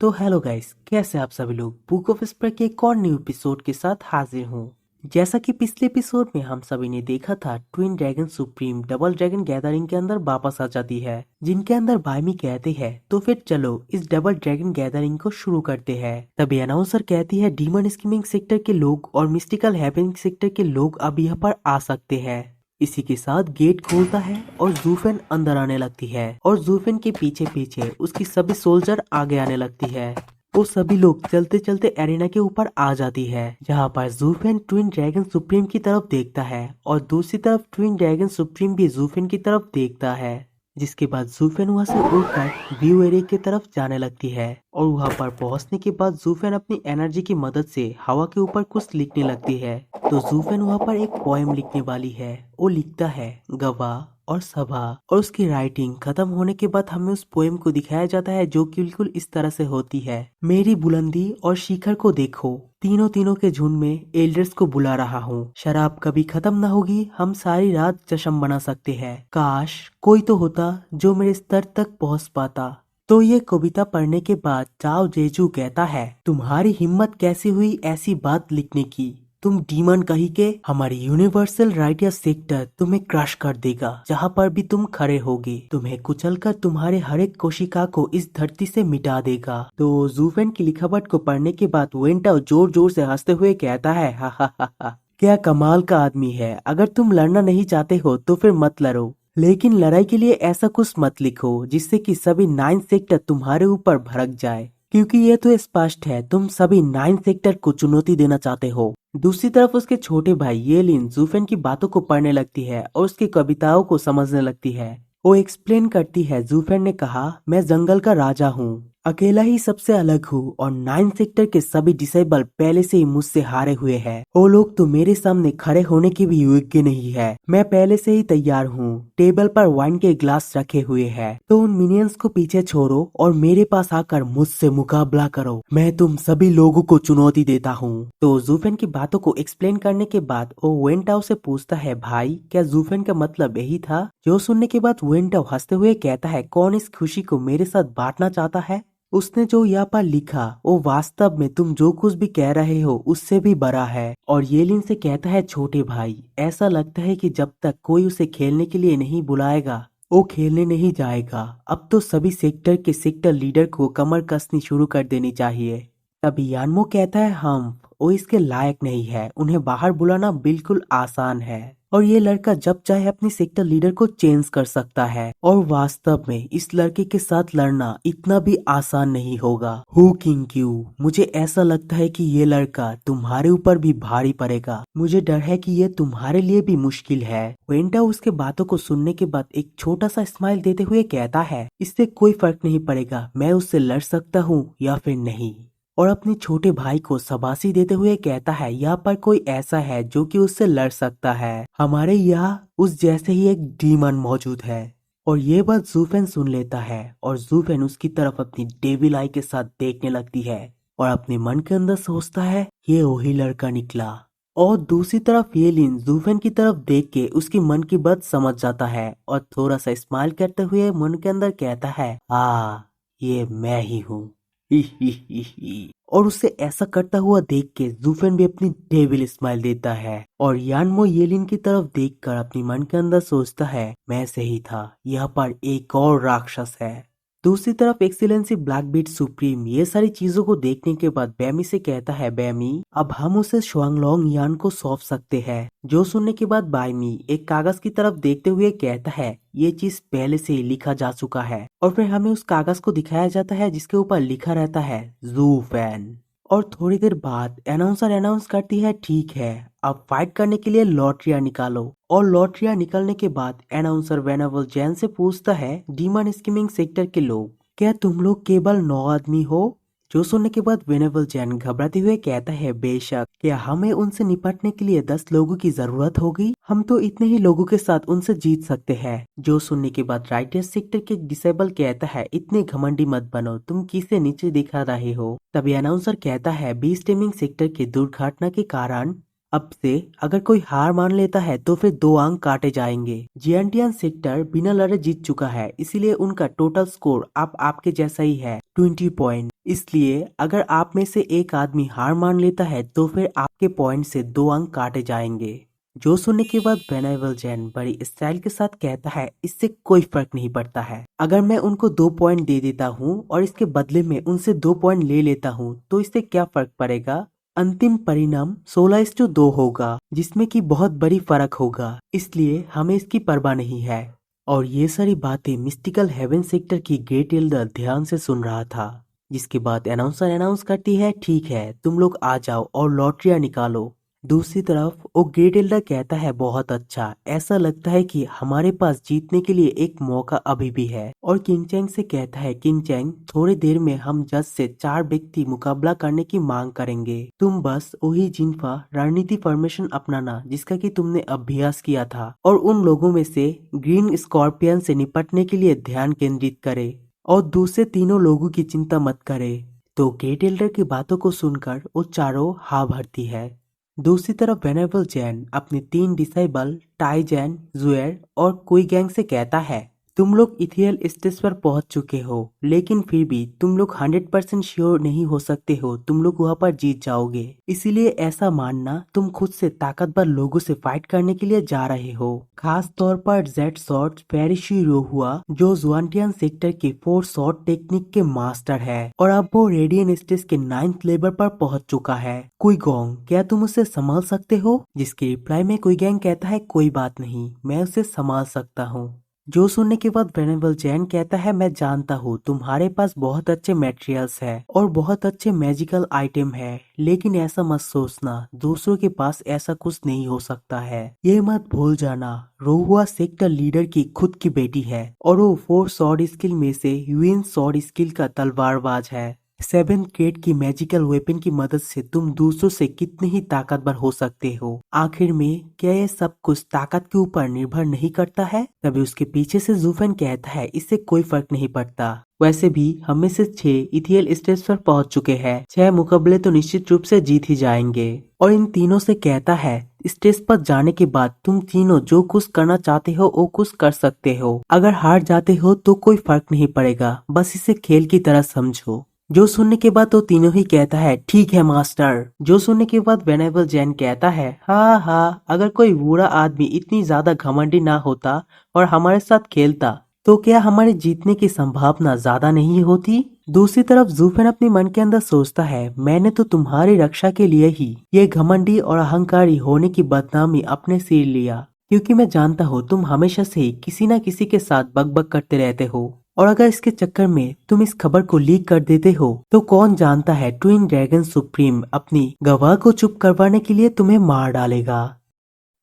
तो hello guys, कैसे आप सभी लोग। बुक ऑफ स्पर के एक और न्यू एपिसोड के साथ हाजिर हूँ। जैसा कि पिछले एपिसोड में हम सभी ने देखा था, twin dragon supreme double dragon gathering के अंदर वापस आ जाती है, जिनके अंदर बायमी कहते हैं तो फिर चलो इस डबल ड्रैगन गैदरिंग को शुरू करते हैं। तभी अनाउंसर कहती है डीमन स्कीमिंग सेक्टर के लोग और मिस्टिकल हैपनिंग सेक्टर के लोग अब यहाँ पर आ सकते हैं। इसी के साथ गेट खोलता है और जूफेन अंदर आने लगती है और जूफेन के पीछे पीछे उसकी सभी सोल्जर आगे आने लगती है। वो सभी लोग चलते चलते एरिना के ऊपर आ जाती है, जहाँ पर जूफेन ट्विन ड्रैगन सुप्रीम की तरफ देखता है और दूसरी तरफ ट्विन ड्रैगन सुप्रीम भी जूफेन की तरफ देखता है। जिसके बाद जूफेन वहां से उड़कर व्यू एरिया की तरफ जाने लगती है और वहां पर पहुंचने के बाद जूफेन अपनी एनर्जी की मदद से हवा के ऊपर कुछ लिखने लगती है। तो जूफेन वहां पर एक पोएम लिखने वाली है। वो लिखता है गवाह और सभा, और उसकी राइटिंग खत्म होने के बाद हमें उस पोएम को दिखाया जाता है, जो कि बिल्कुल इस तरह से होती है। मेरी बुलंदी और शिखर को देखो, तीनों तीनों के झुंड में एल्डर्स को बुला रहा हूँ। शराब कभी खत्म न होगी, हम सारी रात जश्न बना सकते हैं। काश कोई तो होता जो मेरे स्तर तक पहुँच पाता। तो ये कविता पढ़ने के बाद चाओ जेजू कहता है, तुम्हारी हिम्मत कैसी हुई ऐसी बात लिखने की। तुम डीमन कही के हमारी यूनिवर्सल राइटिया सेक्टर तुम्हें क्रश कर देगा, जहाँ पर भी तुम खड़े होगे। तुम्हें कुचलकर तुम्हारे हर एक कोशिका को इस धरती से मिटा देगा। तो जूफेन की लिखावट को पढ़ने के बाद वेंटा जोर जोर से हंसते हुए कहता है, हा हा हा हा, क्या कमाल का आदमी है। अगर तुम लड़ना नहीं चाहते हो तो फिर मत लड़ो, लेकिन लड़ाई के लिए ऐसा कुछ मत लिखो जिससे कि सभी 9 सेक्टर तुम्हारे ऊपर भड़क जाए, क्योंकि ये तो स्पष्ट है तुम सभी 9 सेक्टर को चुनौती देना चाहते हो। दूसरी तरफ उसके छोटे भाई येलिन जूफेन की बातों को पढ़ने लगती है और उसकी कविताओं को समझने लगती है। वो एक्सप्लेन करती है, जूफेन ने कहा, मैं जंगल का राजा हूँ, अकेला ही सबसे अलग हूँ और 9 सेक्टर के सभी डिसेबल पहले से ही मुझसे हारे हुए हैं। वो लोग तो मेरे सामने खड़े होने के भी योग्य नहीं है। मैं पहले से ही तैयार हूँ, टेबल पर वाइन के ग्लास रखे हुए हैं। तो उन मिनियंस को पीछे छोड़ो और मेरे पास आकर मुझसे मुकाबला करो। मैं तुम सभी लोगों को चुनौती देता हूँ। तो जूफेन की बातों को एक्सप्लेन करने के बाद वो वेंटाओ से पूछता है, भाई क्या जूफेन का मतलब यही था। जो सुनने के बाद वेंटाओ हंसते हुए कहता है, कौन इस खुशी को मेरे साथ बांटना चाहता है। उसने जो यहाँ पर लिखा वो वास्तव में तुम जो कुछ भी कह रहे हो उससे भी बड़ा है। और येलिन से कहता है, छोटे भाई ऐसा लगता है कि जब तक कोई उसे खेलने के लिए नहीं बुलाएगा वो खेलने नहीं जाएगा। अब तो सभी सेक्टर के सेक्टर लीडर को कमर कसनी शुरू कर देनी चाहिए। तभी यानमो कहता है, हम वो इसके लायक नहीं है, उन्हें बाहर बुलाना बिल्कुल आसान है और ये लड़का जब चाहे अपनी सेक्टर लीडर को चेंज कर सकता है। और वास्तव में इस लड़के के साथ लड़ना इतना भी आसान नहीं होगा। हु किंग क्यू, मुझे ऐसा लगता है कि ये लड़का तुम्हारे ऊपर भी भारी पड़ेगा। मुझे डर है कि ये तुम्हारे लिए भी मुश्किल है। वेंटा उसके बातों को सुनने के बाद एक छोटा सा स्माइल देते हुए कहता है, इससे कोई फर्क नहीं पड़ेगा मैं उससे लड़ सकता हूँ या फिर नहीं। और अपने छोटे भाई को शाबाशी देते हुए कहता है, यहाँ पर कोई ऐसा है जो कि उससे लड़ सकता है। हमारे यहाँ उस जैसे ही एक डीमन मौजूद है। और ये बात जूफेन सुन लेता है और जूफेन उसकी तरफ अपनी डेविल आई के साथ देखने लगती है और अपने मन के अंदर सोचता है, ये वही लड़का निकला। और दूसरी तरफ येलिन जूफेन की तरफ देख के उसकी मन की बात समझ जाता है और थोड़ा सा स्माइल करते हुए मन के अंदर कहता है, ये मैं ही हूँ। ही ही ही ही। और उसे ऐसा करता हुआ देख के जूफेन भी अपनी डेविल स्माइल देता है और यानमो येलिन की तरफ देखकर अपनी मन के अंदर सोचता है, मैं सही था, यहाँ पर एक और राक्षस है। दूसरी तरफ एक्सीलेंसी ब्लैक बीट सुप्रीम ये सारी चीजों को देखने के बाद बैमी से कहता है, बैमी अब हम उसे शुआंगलोंग यान को सौंप सकते हैं। जो सुनने के बाद बायमी एक कागज की तरफ देखते हुए कहता है, ये चीज पहले से ही लिखा जा चुका है। और फिर हमें उस कागज को दिखाया जाता है जिसके ऊपर लिखा रहता है जूफेन। और थोड़ी देर बाद अनाउंसर अनाउंस करती है, ठीक है अब फाइट करने के लिए लॉटरिया निकालो। और लॉटरिया निकलने के बाद अनाउंसर वेनावल जैन से पूछता है, डीमन स्कीमिंग सेक्टर के लोग क्या तुम लोग केवल 9 आदमी हो। जो सुनने के बाद वेनेवल जैन घबराते हुए कहता है, बेशक क्या हमें उनसे निपटने के लिए 10 लोगों की जरूरत होगी, हम तो इतने ही लोगों के साथ उनसे जीत सकते हैं। जो सुनने के बाद राइटर सेक्टर के डिसेबल कहता है, इतने घमंडी मत बनो, तुम किसे नीचे दिखा रहे हो। तभी अनाउंसर कहता है, बीस टेमिंग सेक्टर की दुर्घटना के कारण अब से अगर कोई हार मान लेता है तो फिर 2 अंक काटे जाएंगे। जियांटियन सेक्टर बिना लड़े जीत चुका है, इसीलिए उनका टोटल स्कोर अब आपके जैसा ही है 20 पॉइंट। इसलिए अगर आप में से एक आदमी हार मान लेता है तो फिर आपके पॉइंट से 2 अंक काटे जाएंगे। जो सुनने के बाद वेनेबल जैन बड़ी स्टाइल के साथ कहता है इससे कोई फर्क नहीं पड़ता है। अगर मैं उनको 2 पॉइंट दे देता हूँ और इसके बदले में उनसे 2 पॉइंट ले लेता हूँ तो इससे क्या फर्क पड़ेगा। अंतिम परिणाम 16:2 होगा जिसमें कि बहुत बड़ी फर्क होगा, इसलिए हमें इसकी परवाह नहीं है। और ये सारी बातें मिस्टिकल हेवन सेक्टर की ग्रेट एल्डर ध्यान से सुन रहा था। जिसके बाद अनाउंसर अनाउंस करती है ठीक है तुम लोग आ जाओ और लॉटरियां निकालो। दूसरी तरफ वो ग्रेट एल्डर कहता है बहुत अच्छा, ऐसा लगता है कि हमारे पास जीतने के लिए एक मौका अभी भी है। और किंग चैंग से कहता है किंग चैंग थोड़ी देर में हम जज से 4 व्यक्ति मुकाबला करने की मांग करेंगे, तुम बस वही जिनफा रणनीति फॉर्मेशन अपनाना जिसका कि तुमने अभ्यास किया था और उन लोगों में से ग्रीन स्कॉर्पियन से निपटने के लिए ध्यान केंद्रित करे और दूसरे तीनों लोगों की चिंता मत करे। तो ग्रेट एल्डर की बातों को सुनकर वो चारों हाँ भरती है। दूसरी तरफ वेनेबल जैन अपने 3 डिसाइबल टाई जैन, जुएर और कुई गैंग से कहता है तुम लोग इथियल स्टेज पर पहुंच चुके हो, लेकिन फिर भी तुम लोग 100% श्योर नहीं हो सकते हो तुम लोग वहां पर जीत जाओगे, इसीलिए ऐसा मानना तुम खुद से ताकतवर लोगों से फाइट करने के लिए जा रहे हो। खास तौर पर जेड शॉट पेरिशी रोहुआ जो जुआनटियन सेक्टर के 4 शॉट टेक्निक के मास्टर है और अब वो रेडियन स्टेज के 9th लेवल पर पहुंच चुका है। कुई गोंग क्या तुम उसे संभाल सकते हो? जिसके रिप्लाई में कुई गैंग कहता है कोई बात नहीं, मैं उसे संभाल सकता हूँ। जो सुनने के बाद वेनेबल जैन कहता है मैं जानता हूँ तुम्हारे पास बहुत अच्छे मटेरियल्स है और बहुत अच्छे मैजिकल आइटम है, लेकिन ऐसा मत सोचना दूसरों के पास ऐसा कुछ नहीं हो सकता है। ये मत भूल जाना रोहुआ सेक्टर लीडर की खुद की बेटी है और वो 4 शॉर्ट स्किल में से यूएन शॉर्ट स्किल का तलवारबाज है। 7th ग्रेड की मैजिकल वेपन की मदद से तुम दूसरों से कितने ही ताकतवर हो सकते हो। आखिर में क्या ये सब कुछ ताकत के ऊपर निर्भर नहीं करता है? तभी उसके पीछे से जूफेन कहता है इससे कोई फर्क नहीं पड़ता, वैसे भी हम में से 6 इथियल स्टेज पर पहुंच चुके हैं, 6 मुकाबले तो निश्चित रूप से जीत ही जाएंगे। और इन तीनों से कहता है स्टेज पर जाने के बाद तुम तीनों जो कुछ करना चाहते हो वो कुछ कर सकते हो, अगर हार जाते हो तो कोई फर्क नहीं पड़ेगा, बस इसे खेल की तरह समझो। जो सुनने के बाद वो तीनों ही कहता है ठीक है मास्टर। जो सुनने के बाद वेनेबल जैन कहता है हाँ हाँ, अगर कोई बुरा आदमी इतनी ज्यादा घमंडी ना होता और हमारे साथ खेलता तो क्या हमारे जीतने की संभावना ज्यादा नहीं होती। दूसरी तरफ जूफेन अपने मन के अंदर सोचता है मैंने तो तुम्हारी रक्षा के लिए ही ये घमंडी और अहंकारी होने की बदनामी अपने सिर लिया, क्योंकि मैं जानता हूँ तुम हमेशा से ही किसी न किसी के साथ बकबक करते रहते हो और अगर इसके चक्कर में तुम इस खबर को लीक कर देते हो तो कौन जानता है ट्विन ड्रैगन सुप्रीम अपनी गवाह को चुप करवाने के लिए तुम्हें मार डालेगा।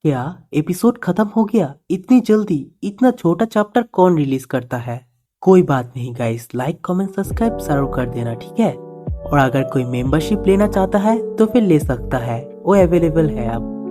क्या एपिसोड खत्म हो गया इतनी जल्दी? इतना छोटा चैप्टर कौन रिलीज करता है? कोई बात नहीं गाइस, लाइक कमेंट सब्सक्राइब जरूर कर देना ठीक है। और अगर कोई मेंबरशिप लेना चाहता है तो फिर ले सकता है, वो अवेलेबल है अब।